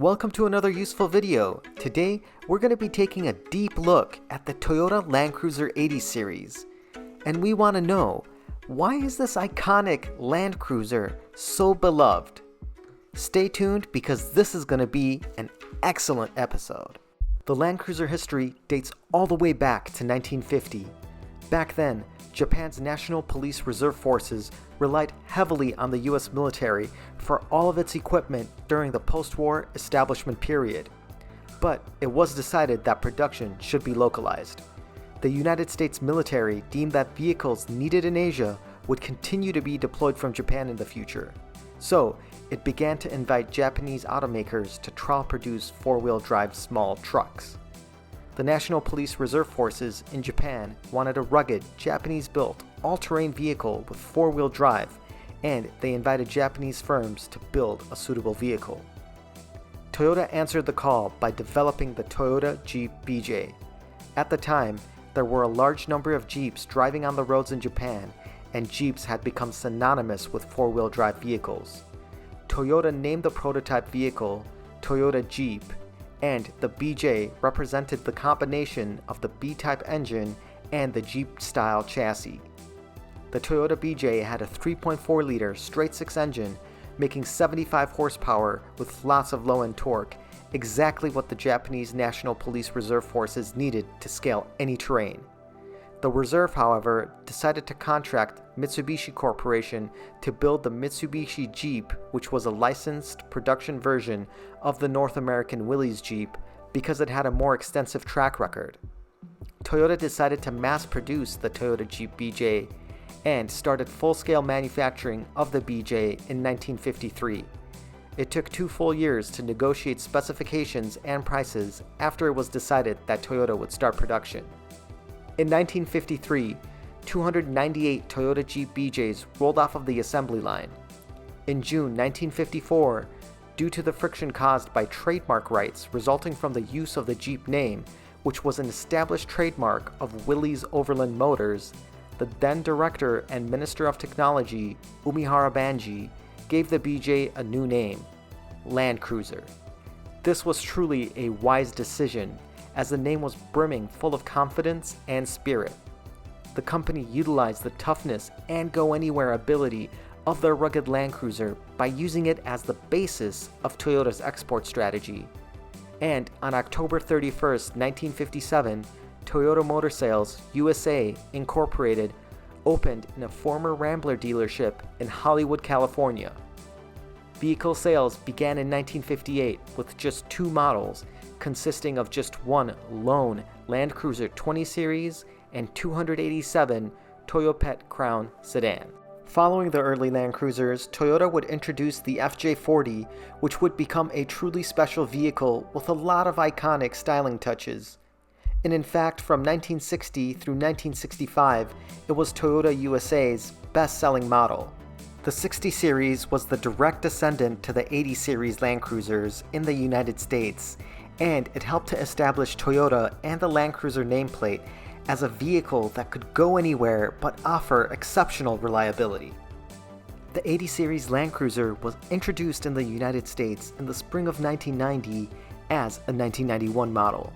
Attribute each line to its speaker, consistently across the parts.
Speaker 1: Welcome to another useful video. Today, we're going to be taking a deep look at the Toyota Land Cruiser 80 series. And we want to know, why is this iconic Land Cruiser so beloved? Stay tuned because this is going to be an excellent episode. The Land Cruiser history dates all the way back to 1950. Back then, Japan's National Police Reserve Forces relied heavily on the US military for all of its equipment during the post-war establishment period. But it was decided that production should be localized. The United States military deemed that vehicles needed in Asia would continue to be deployed from Japan in the future. So, it began to invite Japanese automakers to trial produce four-wheel drive small trucks. The National Police Reserve Forces in Japan wanted a rugged, Japanese-built, all-terrain vehicle with four-wheel drive, and they invited Japanese firms to build a suitable vehicle. Toyota answered the call by developing the Toyota Jeep BJ. At the time, there were a large number of Jeeps driving on the roads in Japan, and Jeeps had become synonymous with four-wheel drive vehicles. Toyota named the prototype vehicle Toyota Jeep, and the BJ represented the combination of the B-type engine and the Jeep-style chassis. The Toyota BJ had a 3.4-liter straight-six engine, making 75 horsepower with lots of low-end torque, exactly what the Japanese National Police Reserve Forces needed to scale any terrain. The Reserve, however, decided to contract Mitsubishi Corporation to build the Mitsubishi Jeep, which was a licensed production version of the North American Willys Jeep because it had a more extensive track record. Toyota decided to mass produce the Toyota Jeep BJ and started full-scale manufacturing of the BJ in 1953. It took 2 full years to negotiate specifications and prices after it was decided that Toyota would start production. In 1953, 298 Toyota Jeep BJs rolled off of the assembly line. In June 1954, due to the friction caused by trademark rights resulting from the use of the Jeep name, which was an established trademark of Willys Overland Motors, the then director and Minister of Technology, Umihara Banji, gave the BJ a new name, Land Cruiser. This was truly a wise decision, as the name was brimming full of confidence and spirit. The company utilized the toughness and go-anywhere ability of their rugged Land Cruiser by using it as the basis of Toyota's export strategy. And on October 31st, 1957, Toyota Motor Sales USA Incorporated opened in a former Rambler dealership in Hollywood, California. Vehicle sales began in 1958 with just 2 models, consisting of just one lone Land Cruiser 20 Series and 287 Toyopet Crown sedan. Following the early Land Cruisers, Toyota would introduce the FJ80, which would become a truly special vehicle with a lot of iconic styling touches. And in fact, from 1960 through 1965, it was Toyota USA's best-selling model. The 60 series was the direct descendant to the 80 series Land Cruisers in the United States, and it helped to establish Toyota and the Land Cruiser nameplate as a vehicle that could go anywhere but offer exceptional reliability. The 80 series Land Cruiser was introduced in the United States in the spring of 1990 as a 1991 model.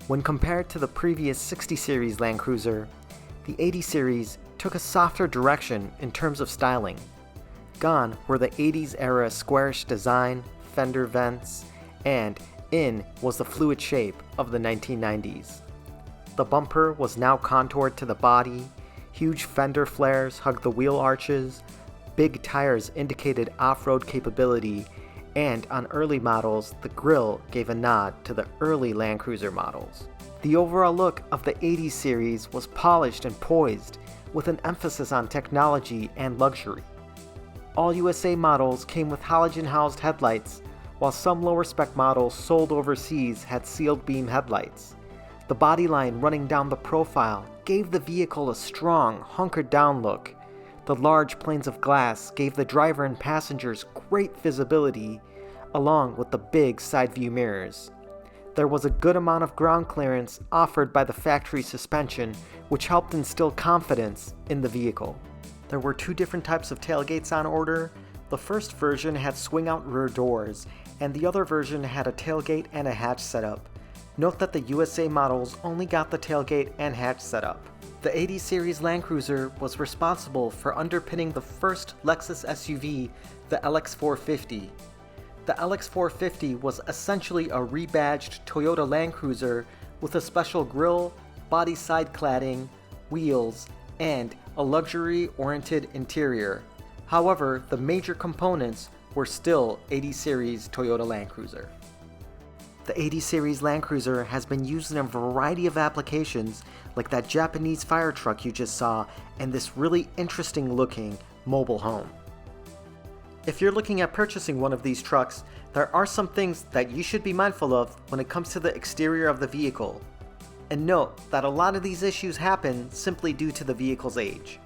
Speaker 1: When compared to the previous 60 series Land Cruiser, the 80 series took a softer direction in terms of styling. Gone were the 80s era squarish design, fender vents, and in was the fluid shape of the 1990s. The bumper was now contoured to the body, huge fender flares hugged the wheel arches, big tires indicated off-road capability, and on early models, the grille gave a nod to the early Land Cruiser models. The overall look of the 80s series was polished and poised, with an emphasis on technology and luxury. All USA models came with halogen-housed headlights, while some lower-spec models sold overseas had sealed beam headlights. The body line running down the profile gave the vehicle a strong, hunkered-down look. The large planes of glass gave the driver and passengers great visibility, along with the big side-view mirrors. There was a good amount of ground clearance offered by the factory suspension, which helped instill confidence in the vehicle. There were 2 different types of tailgates on order, The first version had swing-out rear doors, and the other version had a tailgate and a hatch setup. Note that the USA models only got the tailgate and hatch setup. The 80 series Land Cruiser was responsible for underpinning the first Lexus SUV, the LX450. The LX450 was essentially a rebadged Toyota Land Cruiser with a special grille, body side cladding, wheels, and a luxury-oriented interior. However, the major components were still 80 series Toyota Land Cruiser. The 80 series Land Cruiser has been used in a variety of applications, like that Japanese fire truck you just saw and this really interesting looking mobile home. If you're looking at purchasing one of these trucks, there are some things that you should be mindful of when it comes to the exterior of the vehicle. And note that a lot of these issues happen simply due to the vehicle's age.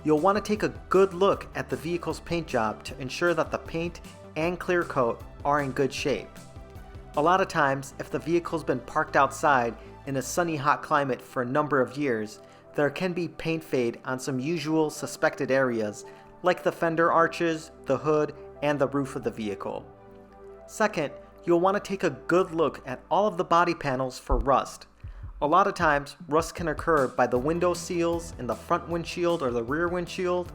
Speaker 1: You'll want to take a good look at the vehicle's paint job to ensure that the paint and clear coat are in good shape. A lot of times, if the vehicle's been parked outside in a sunny hot climate for a number of years, there can be paint fade on some usual suspected areas like the fender arches, the hood, and the roof of the vehicle. Second, you'll want to take a good look at all of the body panels for rust. A lot of times, rust can occur by the window seals in the front windshield or the rear windshield,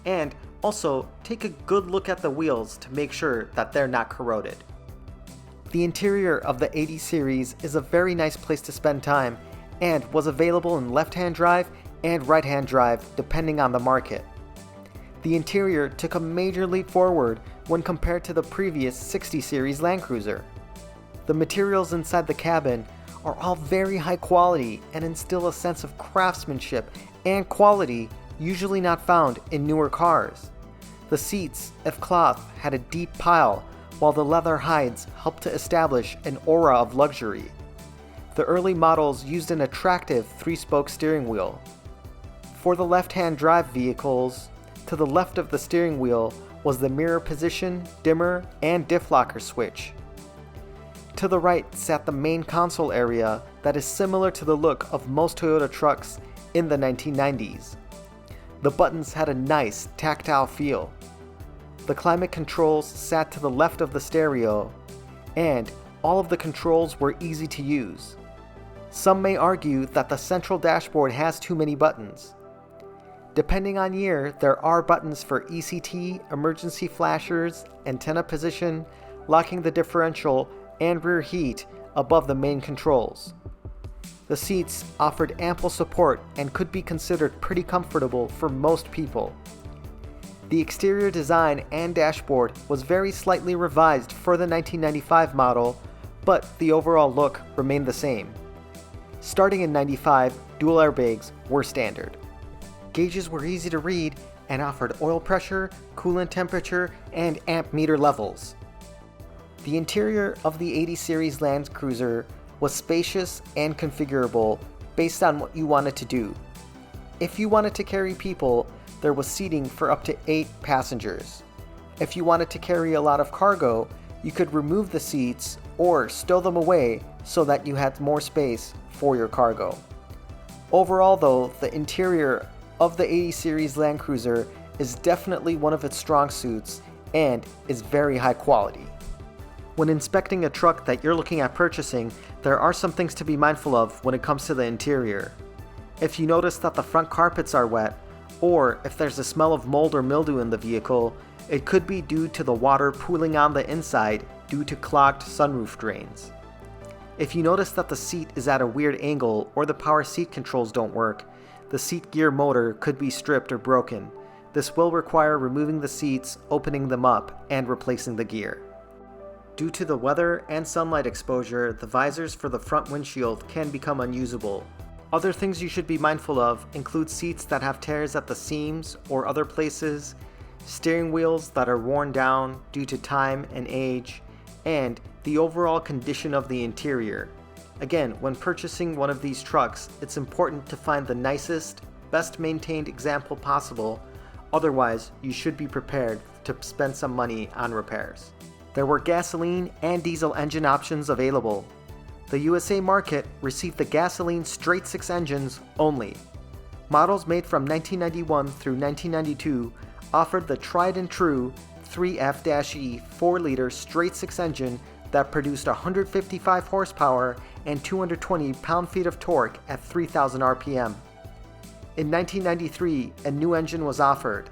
Speaker 1: and also take a good look at the wheels to make sure that they're not corroded. The interior of the 80 series is a very nice place to spend time and was available in left-hand drive and right-hand drive depending on the market. The interior took a major leap forward when compared to the previous 60 series Land Cruiser. The materials inside the cabin are all very high quality and instill a sense of craftsmanship and quality usually not found in newer cars. The seats, if cloth, had a deep pile, while the leather hides helped to establish an aura of luxury. The early models used an attractive 3-spoke steering wheel. For the left-hand drive vehicles, to the left of the steering wheel was the mirror position, dimmer, and diff locker switch. To the right sat the main console area that is similar to the look of most Toyota trucks in the 1990s. The buttons had a nice tactile feel. The climate controls sat to the left of the stereo, and all of the controls were easy to use. Some may argue that the central dashboard has too many buttons. Depending on year, there are buttons for ECT, emergency flashers, antenna position, locking the differential, and rear heat above the main controls. The seats offered ample support and could be considered pretty comfortable for most people. The exterior design and dashboard was very slightly revised for the 1995 model, but the overall look remained the same. Starting in 95, dual airbags were standard. Gauges were easy to read and offered oil pressure, coolant temperature, and amp meter levels. The interior of the 80 series Land Cruiser was spacious and configurable based on what you wanted to do. If you wanted to carry people, there was seating for up to 8 passengers. If you wanted to carry a lot of cargo, you could remove the seats or stow them away so that you had more space for your cargo. Overall though, the interior of the 80 series Land Cruiser is definitely one of its strong suits and is very high quality. When inspecting a truck that you're looking at purchasing, there are some things to be mindful of when it comes to the interior. If you notice that the front carpets are wet, or if there's a smell of mold or mildew in the vehicle, it could be due to the water pooling on the inside due to clogged sunroof drains. If you notice that the seat is at a weird angle or the power seat controls don't work, the seat gear motor could be stripped or broken. This will require removing the seats, opening them up, and replacing the gear. Due to the weather and sunlight exposure, the visors for the front windshield can become unusable. Other things you should be mindful of include seats that have tears at the seams or other places, steering wheels that are worn down due to time and age, and the overall condition of the interior. Again, when purchasing one of these trucks, it's important to find the nicest, best maintained example possible, otherwise you should be prepared to spend some money on repairs. There were gasoline and diesel engine options available. The USA market received the gasoline straight-six engines only. Models made from 1991 through 1992 offered the tried and true 3F-E 4-liter straight-six engine that produced 155 horsepower and 220 pound-feet of torque at 3,000 RPM. In 1993, a new engine was offered.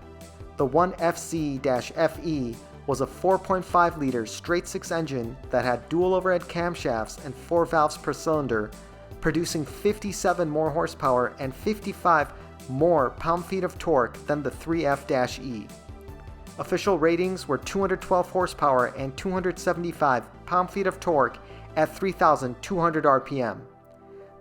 Speaker 1: The 1FC-FE was a 4.5-liter straight-six engine that had dual overhead camshafts and 4 valves per cylinder, producing 57 more horsepower and 55 more pound-feet of torque than the 3F-E. Official ratings were 212 horsepower and 275 pound-feet of torque at 3,200 RPM.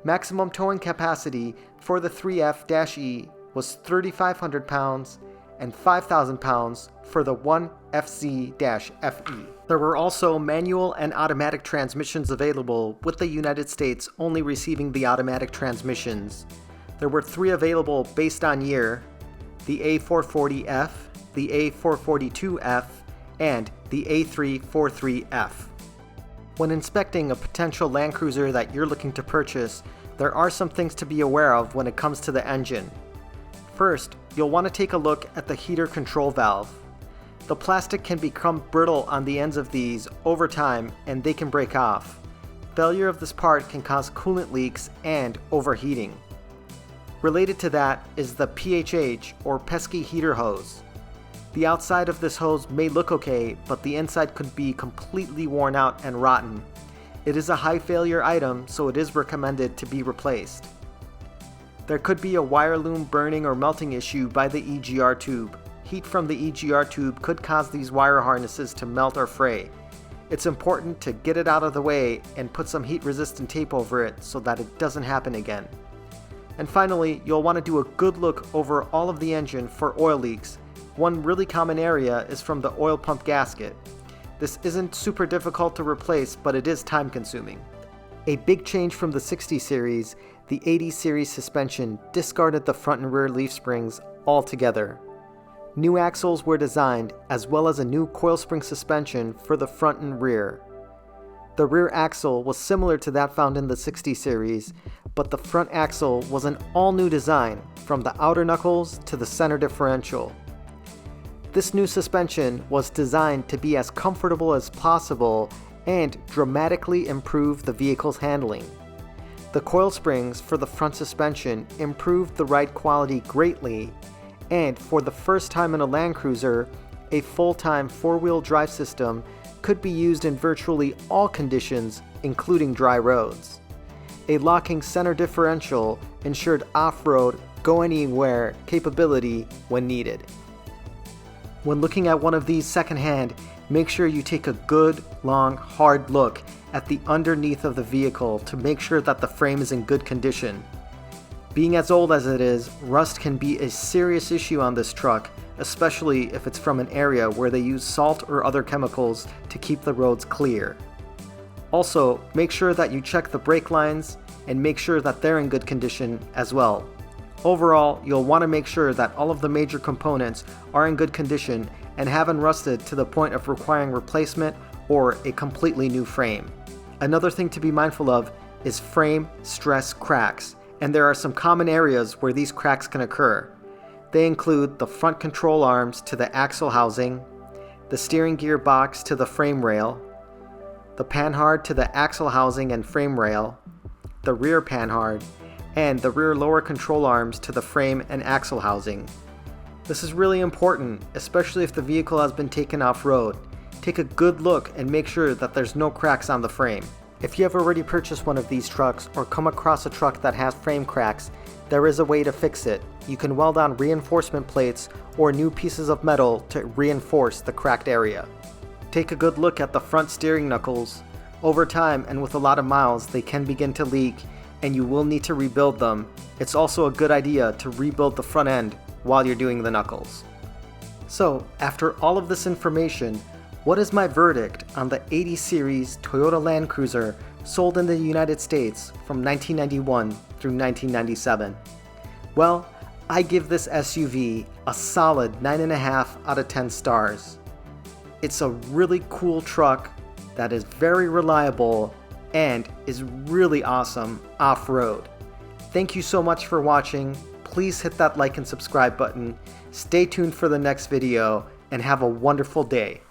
Speaker 1: Maximum towing capacity for the 3F-E was 3,500 pounds and 5,000 pounds for the 1FC-FE. There were also manual and automatic transmissions available, with the United States only receiving the automatic transmissions. There were 3 available based on year: the A440F, the A442F, and the A343F. When inspecting a potential Land Cruiser that you're looking to purchase, there are some things to be aware of when it comes to the engine. First, you'll want to take a look at the heater control valve. The plastic can become brittle on the ends of these over time, and they can break off. Failure of this part can cause coolant leaks and overheating. Related to that is the PHH, or pesky heater hose. The outside of this hose may look okay, but the inside could be completely worn out and rotten. It is a high failure item, so it is recommended to be replaced. There could be a wire loom burning or melting issue by the EGR tube. Heat from the EGR tube could cause these wire harnesses to melt or fray. It's important to get it out of the way and put some heat resistant tape over it so that it doesn't happen again. And finally, you'll want to do a good look over all of the engine for oil leaks. One really common area is from the oil pump gasket. This isn't super difficult to replace, but it is time consuming. A big change from the 60 series, the 80 series suspension discarded the front and rear leaf springs altogether. New axles were designed, as well as a new coil spring suspension for the front and rear. The rear axle was similar to that found in the 60 series, but the front axle was an all-new design, from the outer knuckles to the center differential. This new suspension was designed to be as comfortable as possible and dramatically improve the vehicle's handling. The coil springs for the front suspension improved the ride quality greatly, and for the first time in a Land Cruiser, a full-time four-wheel drive system could be used in virtually all conditions, including dry roads. A locking center differential ensured off-road, go-anywhere capability when needed. When looking at one of these secondhand, make sure you take a good, long, hard look at the underneath of the vehicle to make sure that the frame is in good condition. Being as old as it is, rust can be a serious issue on this truck, especially if it's from an area where they use salt or other chemicals to keep the roads clear. Also, make sure that you check the brake lines and make sure that they're in good condition as well. Overall, you'll want to make sure that all of the major components are in good condition and haven't rusted to the point of requiring replacement or a completely new frame. Another thing to be mindful of is frame stress cracks, and there are some common areas where these cracks can occur. They include the front control arms to the axle housing, the steering gear box to the frame rail, the panhard to the axle housing and frame rail, the rear panhard, and the rear lower control arms to the frame and axle housing. This is really important, especially if the vehicle has been taken off-road. Take a good look and make sure that there's no cracks on the frame. If you have already purchased one of these trucks or come across a truck that has frame cracks, there is a way to fix it. You can weld on reinforcement plates or new pieces of metal to reinforce the cracked area. Take a good look at the front steering knuckles. Over time and with a lot of miles, they can begin to leak, and you will need to rebuild them. It's also a good idea to rebuild the front end while you're doing the knuckles. So, after all of this information, what is my verdict on the 80 series Toyota Land Cruiser sold in the United States from 1991 through 1997? Well, I give this SUV a solid 9.5 out of 10 stars. It's a really cool truck that is very reliable and is really awesome off-road. Thank you so much for watching. please hit that like and subscribe button. Stay tuned for the next video and have a wonderful day.